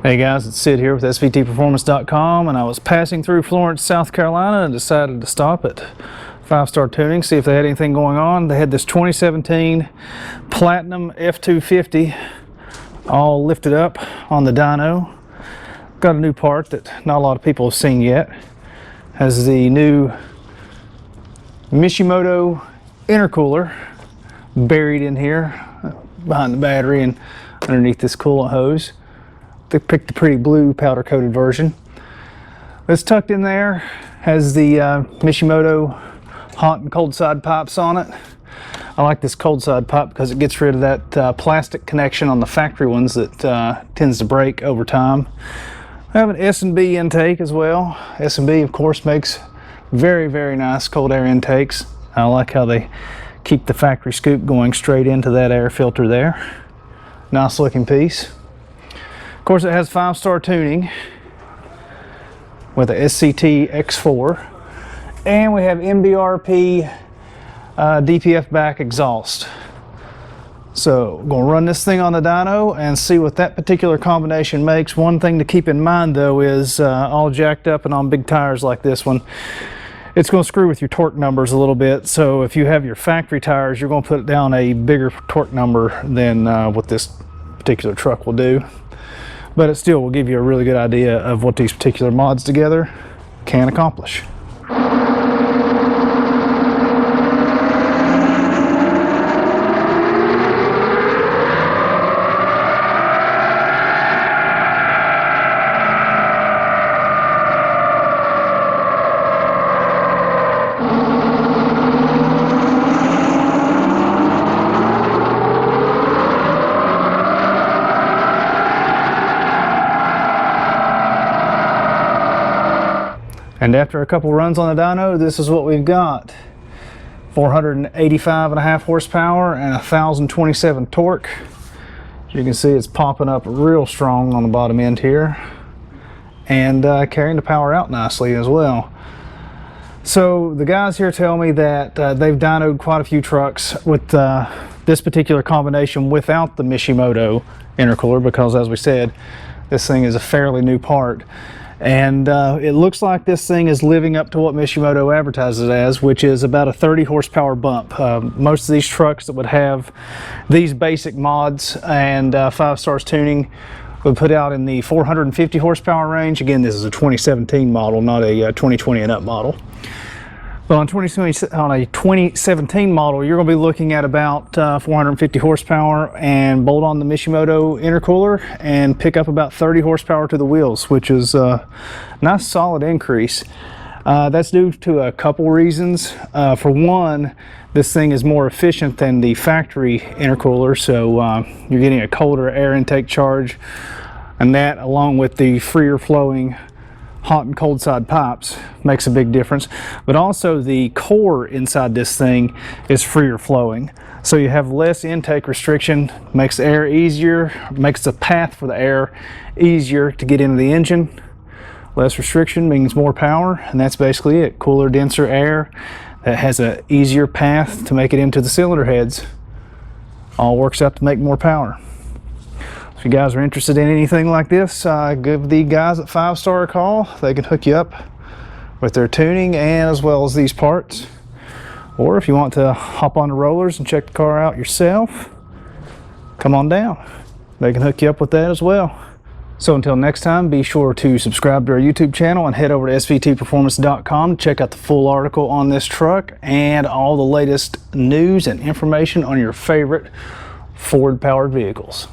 Hey guys, it's Sid here with svtperformance.com, and I was passing through Florence, South Carolina and decided to stop at 5-Star Tuning, see if they had anything going on. They had this 2017 Platinum F-250 all lifted up on the dyno. Got a new part that not a lot of people have seen yet. Has the new Mishimoto Intercooler buried in here behind the battery and underneath this coolant hose. They picked the pretty blue powder coated version. It's tucked in there, has the Mishimoto hot and cold side pipes on it. I like this cold side pipe because it gets rid of that plastic connection on the factory ones that tends to break over time. I have an S&B intake as well. S&B of course makes very, very nice cold air intakes. I like how they keep the factory scoop going straight into that air filter there. Nice looking piece. Of course, it has 5-star tuning with a SCT X4, and we have MBRP DPF back exhaust. So I'm going to run this thing on the dyno and see what that particular combination makes. One thing to keep in mind though is all jacked up and on big tires like this one, it's going to screw with your torque numbers a little bit. So if you have your factory tires, you're going to put down a bigger torque number than what this particular truck will do. But it still will give you a really good idea of what these particular mods together can accomplish. And after a couple runs on the dyno, this is what we've got. 485.5 horsepower and 1,027 torque. As you can see, it's popping up real strong on the bottom end here, and carrying the power out nicely as well. So the guys here tell me that they've dynoed quite a few trucks with this particular combination without the Mishimoto intercooler, because as we said, this thing is a fairly new part. And it looks like this thing is living up to what Mishimoto advertises as, which is about a 30 horsepower bump. Most of these trucks that would have these basic mods and 5-stars tuning would put out in the 450 horsepower range. Again, this is a 2017 model, not a 2020 and up model. But on a 2017 model, you're going to be looking at about 450 horsepower, and bolt on the Mishimoto intercooler and pick up about 30 horsepower to the wheels, which is a nice solid increase. That's due to a couple reasons. For one, this thing is more efficient than the factory intercooler, so you're getting a colder air intake charge, and that, along with the freer flowing hot and cold side pipes, makes a big difference. But also the core inside this thing is freer flowing, so you have less intake restriction, makes the air easier, makes the path for the air easier to get into the engine. Less restriction means more power, and that's basically it. Cooler, denser air that has an easier path to make it into the cylinder heads. All works out to make more power. If you guys are interested in anything like this, give the guys at 5-Star a call. They can hook you up with their tuning and as well as these parts. Or if you want to hop on the rollers and check the car out yourself, come on down. They can hook you up with that as well. So until next time, be sure to subscribe to our YouTube channel and head over to svtperformance.com to check out the full article on this truck and all the latest news and information on your favorite Ford powered vehicles.